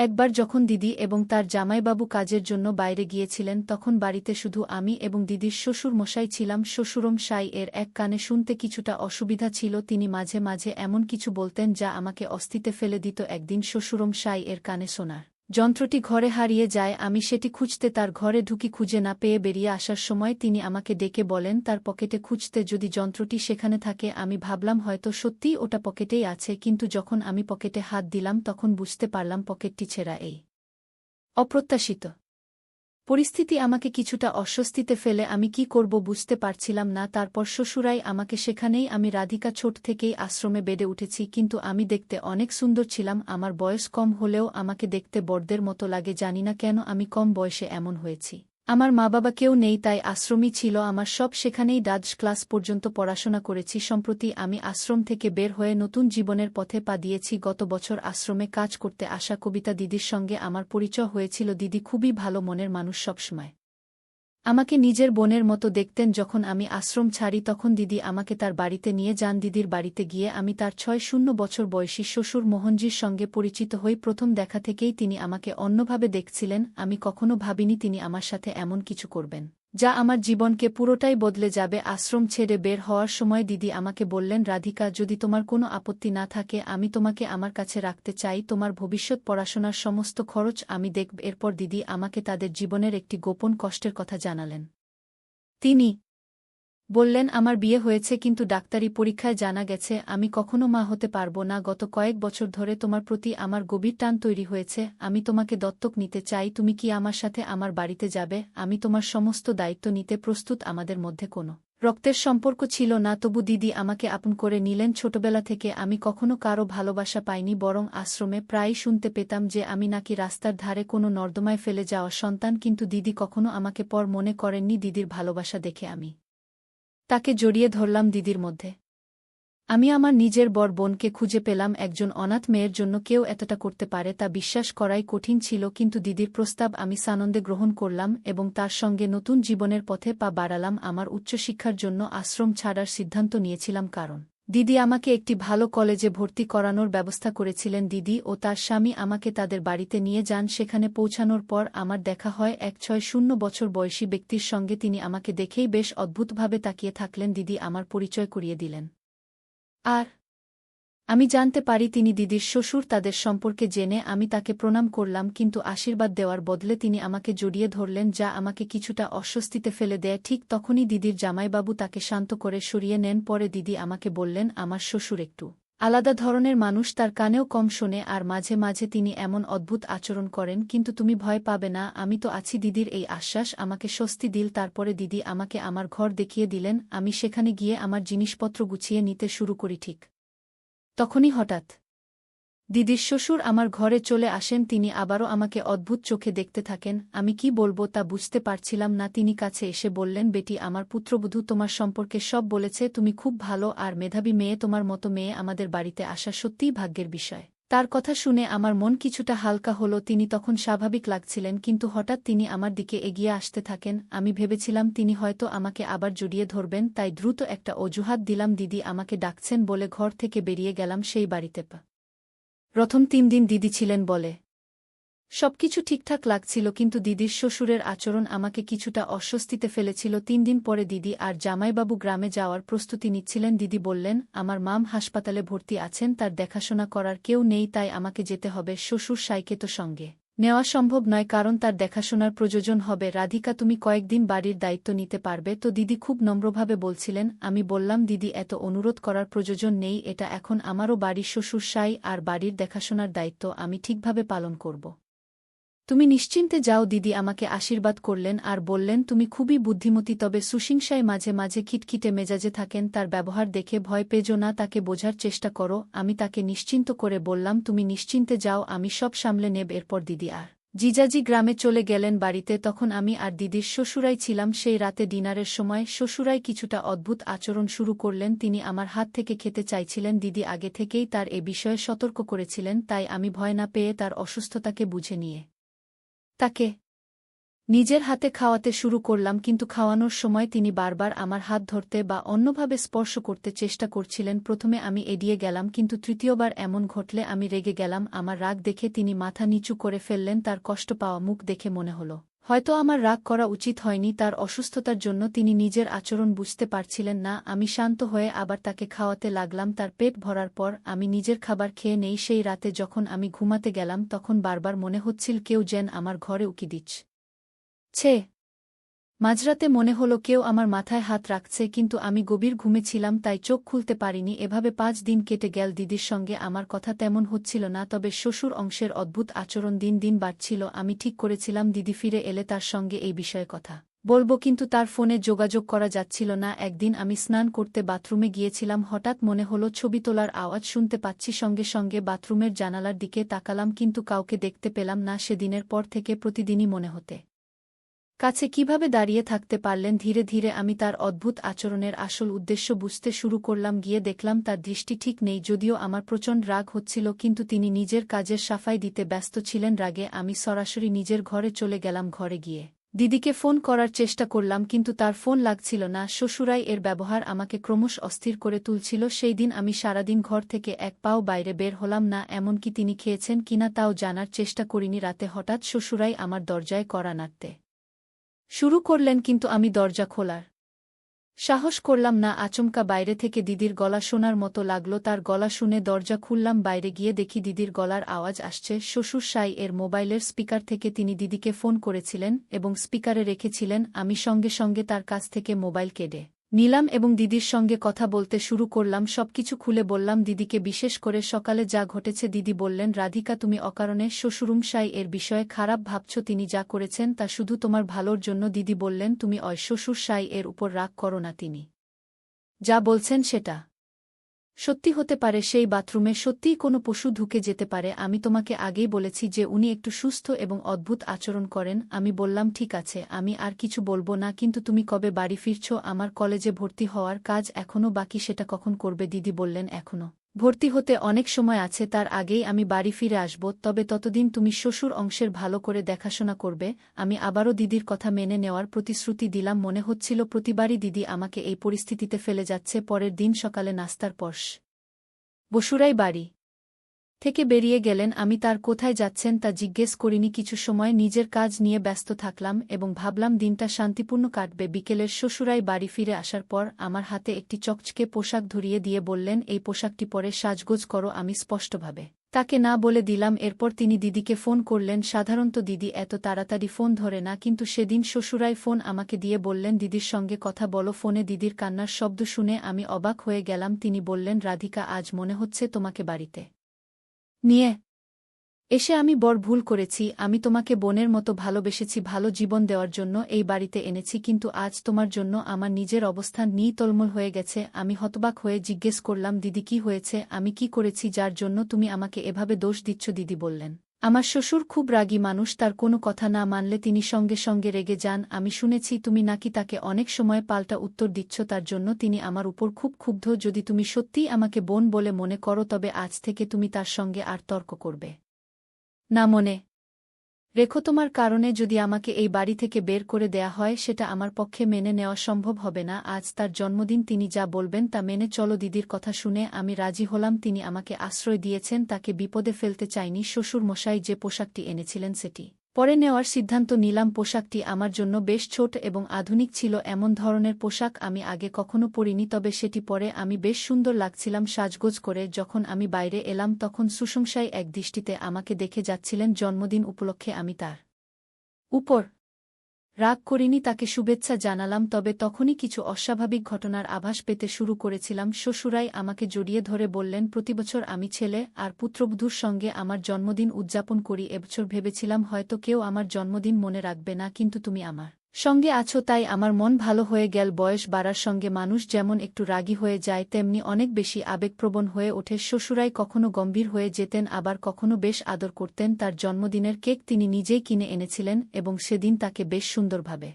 একবার যখন দিদি এবং তার জামাইবাবু কাজের জন্য বাইরে গিয়েছিলেন তখন বাড়িতে শুধু আমি এবং দিদির শ্বশুর মশাই ছিলাম। শ্বশুরমশাই এর এক কানে শুনতে কিছুটা অসুবিধা ছিল, তিনি মাঝে মাঝে এমন কিছু বলতেন যা আমাকে অস্থিতে ফেলে দিত। একদিন শ্বশুরমশাই এর কানে শোনার যন্ত্রটি ঘরে হারিয়ে যায়। আমি সেটি খুঁজতে তার ঘরে ঢুকি, খুঁজে না পেয়ে বেরিয়ে আসার সময় তিনি আমাকে ডেকে বলেন তার পকেটে খুঁজতে যদি যন্ত্রটি সেখানে থাকে। আমি ভাবলাম হয়তো সত্যিই ওটা পকেটেই আছে, কিন্তু যখন আমি পকেটে হাত দিলাম তখন বুঝতে পারলাম পকেটটি ছেঁড়া। এই অপ্রত্যাশিত পরিস্থিতি আমাকে কিছুটা অস্বস্তিতে ফেলে। আমি কি করব বুঝতে পারছিলাম না। তারপর শ্বশুরাই আমাকে সেখানেই, আমি রাধিকা ছোট থেকেই আশ্রমে বেড়ে উঠেছি, কিন্তু আমি দেখতে অনেক সুন্দর ছিলাম। আমার বয়স কম হলেও আমাকে দেখতে বড়দের মতো লাগে। জানি না কেন আমি কম বয়সে এমন হয়েছি। আমার মা বাবা কেউ নেই, তাই আশ্রমই ছিল আমার সব। সেখানেই দ্বাদশ ক্লাস পর্যন্ত পড়াশোনা করেছি। সম্প্রতি আমি আশ্রম থেকে বের হয়ে নতুন জীবনের পথে পা দিয়েছি। গত বছর আশ্রমে কাজ করতে আসা কবিতা দিদির সঙ্গে আমার পরিচয় হয়েছিল। দিদি খুবই ভালো মনের মানুষ, সবসময় আমাকে নিজের বোনের মতো দেখতেন। যখন আমি আশ্রম ছাড়ি তখন দিদি আমাকে তার বাড়িতে নিয়ে যান। দিদির বাড়িতে গিয়ে আমি তার ৬-০ বছর বয়সী শ্বশুর মোহনজির সঙ্গে পরিচিত হই। প্রথম দেখা থেকেই তিনি আমাকে অন্যভাবে দেখছিলেন। আমি কখনো ভাবিনি তিনি আমার সাথে এমন কিছু করবেন যা আমার জীবনকে পুরোটাই বদলে যাবে। আশ্রম ছেড়ে বের হওয়ার সময় দিদি আমাকে বললেন, রাধিকা, যদি তোমার কোনো আপত্তি না থাকে আমি তোমাকে আমার কাছে রাখতে চাই। তোমার ভবিষ্যৎ পড়াশোনার সমস্ত খরচ আমি দেখব। এরপর দিদি আমাকে তাদের জীবনের একটি গোপন কষ্টের কথা জানালেন। তিনি বললেন, আমার বিয়ে হয়েছে, কিন্তু ডাক্তারি পরীক্ষায় জানা গেছে আমি কখনো মা হতে পারব না। গত কয়েক বছর ধরে তোমার প্রতি আমার গভীর টান তৈরি হয়েছে। আমি তোমাকে দত্তক নিতে চাই। তুমি কি আমার সাথে আমার বাড়িতে যাবে? আমি তোমার সমস্ত দায়িত্ব নিতে প্রস্তুত। আমাদের মধ্যে কোনো রক্তের সম্পর্ক ছিল না, তবু দিদি আমাকে আপন করে নিলেন। ছোটবেলা থেকে আমি কখনো কারো ভালোবাসা পাইনি, বরং আশ্রমে প্রায়ই শুনতে পেতাম যে আমি নাকি রাস্তার ধারে কোনো নর্দমায় ফেলে যাওয়া সন্তান। কিন্তু দিদি কখনো আমাকে পর মনে করেননি। দিদির ভালোবাসা দেখে আমি তাকে জড়িয়ে ধরলাম। দিদির মধ্যে আমি আমার নিজের বড় বোনকে খুঁজে পেলাম। একজন অনাথ মেয়ের জন্য কেউ এতটা করতে পারে তা বিশ্বাস করাই কঠিন ছিল, কিন্তু দিদির প্রস্তাব আমি সানন্দে গ্রহণ করলাম এবং তার সঙ্গে নতুন জীবনের পথে পা বাড়ালাম। আমার উচ্চশিক্ষার জন্য আশ্রম ছাড়ার সিদ্ধান্ত নিয়েছিলাম কারণ দিদি আমাকে একটি ভালো কলেজে ভর্তি করানোর ব্যবস্থা করেছিলেন। দিদি ও তার স্বামী আমাকে তাদের বাড়িতে নিয়ে যান। সেখানে পৌঁছানোর পর আমার দেখা হয় এক ৬-০ বছর বয়সী ব্যক্তির সঙ্গে। তিনি আমাকে দেখেই বেশ অদ্ভুতভাবে তাকিয়ে থাকলেন। দিদি আমার পরিচয় করিয়ে দিলেন আর আমি জানতে পারি তিনি দিদির শ্বশুর। তাদের সম্পর্কে জেনে আমি তাকে প্রণাম করলাম, কিন্তু আশীর্বাদ দেওয়ার বদলে তিনি আমাকে জড়িয়ে ধরলেন, যা আমাকে কিছুটা অস্বস্তিতে ফেলে দেয়। ঠিক তখনই দিদির জামাইবাবু তাকে শান্ত করে সরিয়ে নেন। পরে দিদি আমাকে বললেন, আমার শ্বশুর একটু আলাদা ধরনের মানুষ, তার কানেও কম শোনে আর মাঝে মাঝে তিনি এমন অদ্ভুত আচরণ করেন, কিন্তু তুমি ভয় পাবে না, আমি তো আছি। দিদির এই আশ্বাস আমাকে স্বস্তি দিল। তারপরে দিদি আমাকে আমার ঘর দেখিয়ে দিলেন। আমি সেখানে গিয়ে আমার জিনিসপত্র গুছিয়ে নিতে শুরু করি। ঠিক তখনই হঠাৎ দিদির শ্বশুর আমার ঘরে চলে আসেন। তিনি আবারও আমাকে অদ্ভুত চোখে দেখতে থাকেন। আমি কি বলবো তা বুঝতে পারছিলাম না। তিনি কাছে এসে বললেন, বেটি, আমার পুত্রবধূ তোমার সম্পর্কে সব বলেছে। তুমি খুব ভালো আর মেধাবী মেয়ে। তোমার মতো মেয়ে আমাদের বাড়িতে আসা সত্যিই ভাগ্যের বিষয়। তার কথা শুনে আমার মন কিছুটা হালকা হলো। তিনি তখন স্বাভাবিক লাগছিলেন, কিন্তু হঠাৎ তিনি আমার দিকে এগিয়ে আসতে থাকেন। আমি ভেবেছিলাম তিনি হয়তো আমাকে আবার জড়িয়ে ধরবেন, তাই দ্রুত একটা অজুহাত দিলাম। দিদি আমাকে ডাকছেন বলে ঘর থেকে বেরিয়ে গেলাম। সেই বাড়িতে প্রথম ৩ দিন দিদি ছিলেন বলে সবকিছু ঠিকঠাক লাগছিল, কিন্তু দিদির শ্বশুরের আচরণ আমাকে কিছুটা অস্বস্তিতে ফেলেছিল। ৩ দিন পরে দিদি আর জামাইবাবু গ্রামে যাওয়ার প্রস্তুতি নিচ্ছিলেন। দিদি বললেন, আমার মাম হাসপাতালে ভর্তি আছেন, তার দেখাশোনা করার কেউ নেই, তাই আমাকে যেতে হবে। শ্বশুর সাইকে তো সঙ্গে নেওয়া সম্ভব নয়, কারণ তার দেখাশোনার প্রয়োজন হবে। রাধিকা, তুমি কয়েকদিন বাড়ির দায়িত্ব নিতে পারবে তো? দিদি খুব নম্রভাবে বলছিলেন। আমি বললাম, দিদি, এত অনুরোধ করার প্রয়োজন নেই, এটা এখন আমারও বাড়ির শ্বশুর সাই, আর বাড়ির দেখাশোনার দায়িত্ব আমি ঠিকভাবে পালন করব। তুমি নিশ্চিন্তে যাও। দিদি আমাকে আশীর্বাদ করলেন আর বললেন, তুমি খুবই বুদ্ধিমতী, তবে সুশিংসায় মাঝে মাঝে খিটখিটে মেজাজে থাকেন। তার ব্যবহার দেখে ভয় পেজো না, তাকে বোঝার চেষ্টা করো। আমি তাকে নিশ্চিন্ত করে বললাম, তুমি নিশ্চিন্তে যাও, আমি সব সামলে নেব। এরপর দিদি আর জিজাজি গ্রামে চলে গেলেন। বাড়িতে তখন আমি আর দিদির শ্বশুরাই ছিলাম। সেই রাতে ডিনারের সময় শ্বশুরাই কিছুটা অদ্ভুত আচরণ শুরু করলেন। তিনি আমার হাত থেকে খেতে চাইছিলেন। দিদি আগে থেকেই তার এ বিষয়ে সতর্ক করেছিলেন, তাই আমি ভয় না পেয়ে তার অসুস্থতাকে বুঝে নিয়ে তাকে নিজের হাতে খাওয়াতে শুরু করলাম, কিন্তু খাওয়ানোর সময় তিনি বারবার আমার হাত ধরতে বা অন্যভাবে স্পর্শ করতে চেষ্টা করছিলেন। প্রথমে আমি এড়িয়ে গেলাম, কিন্তু তৃতীয়বার এমন ঘটলে আমি রেগে গেলাম। আমার রাগ দেখে তিনি মাথা নিচু করে ফেললেন। তার কষ্ট পাওয়া মুখ দেখে মনে হলো হয়তো আমার রাগ করা উচিত হয়নি। তার অসুস্থতার জন্য তিনি নিজের আচরণ বুঝতে পারছিলেন না। আমি শান্ত হয়ে আবার তাকে খাওয়াতে লাগলাম। তার পেট ভরার পর আমি নিজের খাবার খেয়ে নেই। সেই রাতে যখন আমি ঘুমাতে গেলাম তখন বারবার মনে হচ্ছিল কেউ যেন আমার ঘরে উকি দিচ্ছে। মাঝরাতে মনে হলো কেউ আমার মাথায় হাত রাখছে, কিন্তু আমি গভীর ঘুমে ছিলাম, তাই চোখ খুলতে পারিনি। এভাবে 5 দিন কেটে গেল। দিদির সঙ্গে আমার কথা তেমন হচ্ছিল না, তবে শ্বশুর অংশের অদ্ভুত আচরণ দিন দিন বাড়ছিল। আমি ঠিক করেছিলাম দিদি ফিরে এলে তার সঙ্গে এই বিষয়ে কথা বলবো, কিন্তু তার ফোনে যোগাযোগ করা যাচ্ছিল না। একদিন আমি স্নান করতে বাথরুমে গিয়েছিলাম। হঠাৎ মনে হলো ছবি তোলার আওয়াজ শুনতে পাচ্ছি। সঙ্গে সঙ্গে বাথরুমের জানালার দিকে তাকালাম, কিন্তু কাউকে দেখতে পেলাম না। সেদিনের পর থেকে প্রতিদিনই মনে হতে কাছে কিভাবে দাঁড়িয়ে থাকতে পারলেন। ধীরে ধীরে আমি তার অদ্ভুত আচরণের আসল উদ্দেশ্য বুঝতে শুরু করলাম। গিয়ে দেখলাম তার দৃষ্টি ঠিক নেই। যদিও আমার প্রচণ্ড রাগ হচ্ছিল, কিন্তু তিনি নিজের কাজের সাফাই দিতে ব্যস্ত ছিলেন। রাগে আমি সরাসরি নিজের ঘরে চলে গেলাম। ঘরে গিয়ে দিদিকে ফোন করার চেষ্টা করলাম, কিন্তু তার ফোন লাগছিল না। শ্বশুরাই এর ব্যবহার আমাকে ক্রমশ অস্থির করে তুলছিল। সেই দিন আমি সারাদিন ঘর থেকে এক পাও বাইরে বের হলাম না। এমনকি তিনি খেয়েছেন কিনা তাও জানার চেষ্টা করিনি। রাতে হঠাৎ শ্বশুরাই আমার দরজায় কড়া নাড়তে শুরু করলেন, কিন্তু আমি দরজা খোলার সাহস করলাম না। আচমকা বাইরে থেকে দিদির গলা শোনার মতো লাগলো। তার গলা শুনে দরজা খুললাম। বাইরে গিয়ে দেখি দিদির গলার আওয়াজ আসছে শ্বশুর সাই এর মোবাইলের স্পিকার থেকে। তিনি দিদিকে ফোন করেছিলেন এবং স্পিকারে রেখেছিলেন। আমি সঙ্গে সঙ্গে তার কাছ থেকে মোবাইল কেড়ে নিলাম এবং দিদির সঙ্গে কথা বলতে শুরু করলাম। সবকিছু খুলে বললাম দিদিকে, বিশেষ করে সকালে যা ঘটেছে। দিদি বললেন, রাধিকা, তুমি অকারণে শ্বশুরমশাই এর বিষয়ে খারাপ ভাবছ। তিনি যা করেছেন তা শুধু তোমার ভালোর জন্য। দিদি বললেন, তুমি শ্বশুরসাই এর উপর রাগ করো না। তিনি যা বলছেন সেটা সত্যি হতে পারে। সেই বাথরুমে সত্যিই কোনো পশু ঢুকে যেতে পারে। আমি তোমাকে আগেই বলেছি যে উনি একটু সুস্থ এবং অদ্ভুত আচরণ করেন। আমি বললাম, ঠিক আছে, আমি আর কিছু বলবো না, কিন্তু তুমি কবে বাড়ি ফিরছ? আমার কলেজে ভর্তি হওয়ার কাজ এখনও বাকি, সেটা কখন করবে? দিদি বললেন, এখনও ভর্তি হতে অনেক সময় আছে, তার আগেই আমি বাড়ি ফিরে আসব। তবে ততদিন তুমি শ্বশুর অংশের ভালো করে দেখাশোনা করবে। আমি আবারও দিদির কথা মেনে নেওয়ার প্রতিশ্রুতি দিলাম। মনে হচ্ছিল প্রতিবারই দিদি আমাকে এই পরিস্থিতিতে ফেলে যাচ্ছে। পরের দিন সকালে নাস্তার পর বসুরাই বাড়ি থেকে বেরিয়ে গেলেন। আমি তার কোথায় যাচ্ছেন তা জিজ্ঞেস করিনি। কিছু সময় নিজের কাজ নিয়ে ব্যস্ত থাকলাম এবং ভাবলাম দিনটা শান্তিপূর্ণ কাটবে। বিকেলের শ্বশুরাই বাড়ি ফিরে আসার পর আমার হাতে একটি চকচকে পোশাক ধরিয়ে দিয়ে বললেন, এই পোশাকটি পরে সাজগোজ করো। আমি স্পষ্টভাবে তাকে না বলে দিলাম। এরপর তিনি দিদিকে ফোন করলেন। সাধারণত দিদি এত তাড়াতাড়ি ফোন ধরে না, কিন্তু সেদিন শ্বশুরাই ফোন আমাকে দিয়ে বললেন, দিদির সঙ্গে কথা বলো। ফোনে দিদির কান্নার শব্দ শুনে আমি অবাক হয়ে গেলাম। তিনি বললেন, রাধিকা, আজ মনে হচ্ছে তোমাকে বাড়িতে নিয়ে এসে আমি বড় ভুল করেছি। আমি তোমাকে বোনের মতো ভালোবেসেছি, ভালো জীবন দেওয়ার জন্য এই বাড়িতে এনেছি, কিন্তু আজ তোমার জন্য আমার নিজের অবস্থান নিতলমল হয়ে গেছে। আমি হতবাক হয়ে জিজ্ঞেস করলাম, দিদি কি হয়েছে? আমি কি করেছি যার জন্য তুমি আমাকে এভাবে দোষ দিচ্ছ? দিদি বললেন, আমার শ্বশুর খুব রাগী মানুষ, তার কোনো কথা না মানলে তিনি সঙ্গে সঙ্গে রেগে যান। আমি শুনেছি তুমি নাকি তাকে অনেক সময় পাল্টা উত্তর দিচ্ছ, তার জন্য তিনি আমার উপর খুব ক্ষুব্ধ। যদি তুমি সত্যিই আমাকে বোন বলে মনে করো, তবে আজ থেকে তুমি তার সঙ্গে আর তর্ক করবে না। মনে রেখো, তোমার কারণে যদি আমাকে এই বাড়ি থেকে বের করে দেয়া হয়, সেটা আমার পক্ষে মেনে নেওয়া সম্ভব হবে না। আজ তার জন্মদিন, তিনি যা বলবেন তা মেনে চলো। দিদির কথা শুনে আমি রাজি হলাম। তিনি আমাকে আশ্রয় দিয়েছেন, তাকে বিপদে ফেলতে চাইনি। শ্বশুর মশাই যে পোশাকটি এনেছিলেন সেটি পরে নেওয়ার সিদ্ধান্ত নিলাম। পোশাকটি আমার জন্য বেশ ছোট এবং আধুনিক ছিল। এমন ধরনের পোশাক আমি আগে কখনো পরিনি, তবে সেটি পরে আমি বেশ সুন্দর লাগছিলাম সাজগোজ করে। যখন আমি বাইরে এলাম তখন সুশংসাই এক দৃষ্টিতে আমাকে দেখে যাচ্ছিলেন। জন্মদিন উপলক্ষে আমি তার উপর রাগ করিনি, তাকে শুভেচ্ছা জানালাম। তবে তখনই কিছু অস্বাভাবিক ঘটনার আভাস পেতে শুরু করেছিলাম। শ্বশুরাই আমাকে জড়িয়ে ধরে বললেন, প্রতিবছর আমি ছেলে আর পুত্রবধূর সঙ্গে আমার জন্মদিন উদযাপন করি। এবছর ভেবেছিলাম হয়তো কেউ আমার জন্মদিন মনে রাখবে না, কিন্তু তুমি আমার সঙ্গে আছো তাই আমার মন ভালো হয়ে গেল। বয়স বাড়ার সঙ্গে মানুষ যেমন একটু রাগী হয়ে যায়, তেমনি অনেক বেশি আবেগপ্রবণ হয়ে ওঠে। শ্বশুরাই কখনো গম্ভীর হয়ে যেতেন, আবার কখনো বেশ আদর করতেন। তার জন্মদিনের কেক তিনি নিজেই কিনে এনেছিলেন এবং সেদিন তাকে বেশ সুন্দরভাবে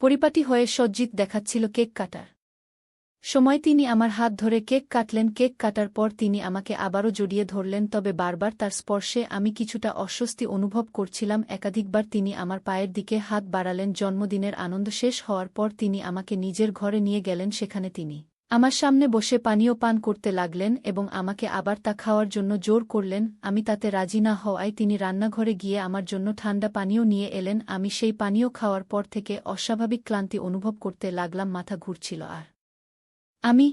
পরিপাটি হয়ে সজ্জিত দেখাচ্ছিল। কেক কাটার সময় তিনি আমার হাত ধরে কেক কাটলেন। কেক কাটার পর তিনি আমাকে আবারও জড়িয়ে ধরলেন, তবে বারবার তার স্পর্শে আমি কিছুটা অস্বস্তি অনুভব করছিলাম। একাধিকবার তিনি আমার পায়ের দিকে হাত বাড়ালেন। জন্মদিনের আনন্দ শেষ হওয়ার পর তিনি আমাকে নিজের ঘরে নিয়ে গেলেন। সেখানে তিনি আমার সামনে বসে পানীয় পান করতে লাগলেন এবং আমাকে আবার তা খাওয়ার জন্য জোর করলেন। আমি তাতে রাজি না হওয়ায় তিনি রান্নাঘরে গিয়ে আমার জন্য ঠান্ডা পানীয় নিয়ে এলেন। আমি সেই পানীয় খাওয়ার পর থেকে অস্বাভাবিক ক্লান্তি অনুভব করতে লাগলাম। মাথা ঘুরছিল আর আমি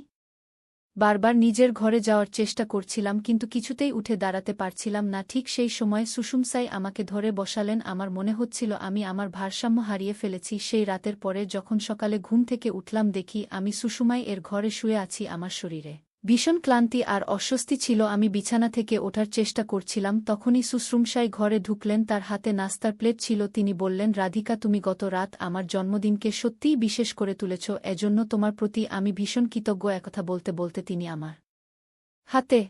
বারবার নিজের ঘরে যাওয়ার চেষ্টা করছিলাম, কিন্তু কিছুতেই উঠে দাঁড়াতে পারছিলাম না। ঠিক সেই সময় সুষুমসাই আমাকে ধরে বসালেন। আমার মনে হচ্ছিল আমি আমার ভারসাম্য হারিয়ে ফেলেছি। সেই রাতের পরে যখন সকালে ঘুম থেকে উঠলাম, দেখি আমি সুষুমাই এর ঘরে শুয়ে আছি। আমার শরীরে ভীষণ ক্লান্তি আর অস্বস্তি ছিল। আমি বিছানা থেকে ওঠার চেষ্টা করছিলাম, তখনই সুশ্রুমশাই ঘরে ঢুকলেন। তার হাতে নাস্তার প্লেট ছিল। তিনি বললেন, রাধিকা, তুমি গত রাত আমার জন্মদিনকে সত্যিই বিশেষ করে তুলেছ। এজন্য তোমার প্রতি আমি ভীষণ কৃতজ্ঞ। একথা বলতে বলতে তিনি আমার হাতে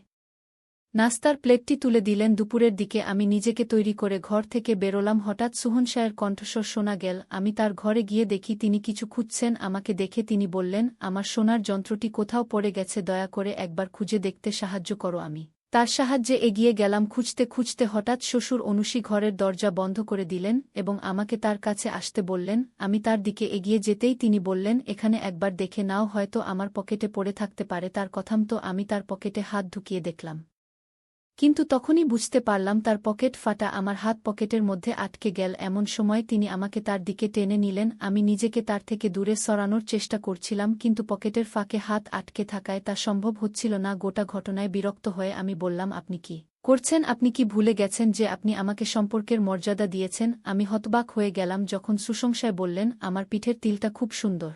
নাস্তার প্লেটটি তুলে দিলেন। দুপুরের দিকে আমি নিজেকে তৈরি করে ঘর থেকে বেরোলাম। হঠাৎ সুহনশায়ের কণ্ঠস্বর শোনা গেল। আমি তার ঘরে গিয়ে দেখি তিনি কিছু খুঁজছেন। আমাকে দেখে তিনি বললেন, আমার সোনার যন্ত্রটি কোথাও পড়ে গেছে, দয়া করে একবার খুঁজে দেখতে সাহায্য করো। আমি তার সাহায্যে এগিয়ে গেলাম। খুঁজতে খুঁজতে হঠাৎ শ্বশুর অনুষী ঘরের দরজা বন্ধ করে দিলেন এবং আমাকে তার কাছে আসতে বললেন। আমি তার দিকে এগিয়ে যেতেই তিনি বললেন, এখানে একবার দেখে নাও, হয়তো আমার পকেটে পড়ে থাকতে পারে। তার কথামতো আমি তার পকেটে হাত ঢুকিয়ে দেখলাম, কিন্তু তখনই বুঝতে পারলাম তার পকেট ফাটা। আমার হাত পকেটের মধ্যে আটকে গেল। এমন সময় তিনি আমাকে তার দিকে টেনে নিলেন। আমি নিজেকে তার থেকে দূরে সরানোর চেষ্টা করছিলাম, কিন্তু পকেটের ফাঁকে হাত আটকে থাকায় তা সম্ভব হচ্ছিল না। গোটা ঘটনায় বিরক্ত হয়ে আমি বললাম, আপনি কি করছেন? আপনি কি ভুলে গেছেন যে আপনি আমাকে সম্পর্কের মর্যাদা দিয়েছেন? আমি হতবাক হয়ে গেলাম যখন সুসংশয় বললেন, আমার পিঠের তিলটা খুব সুন্দর।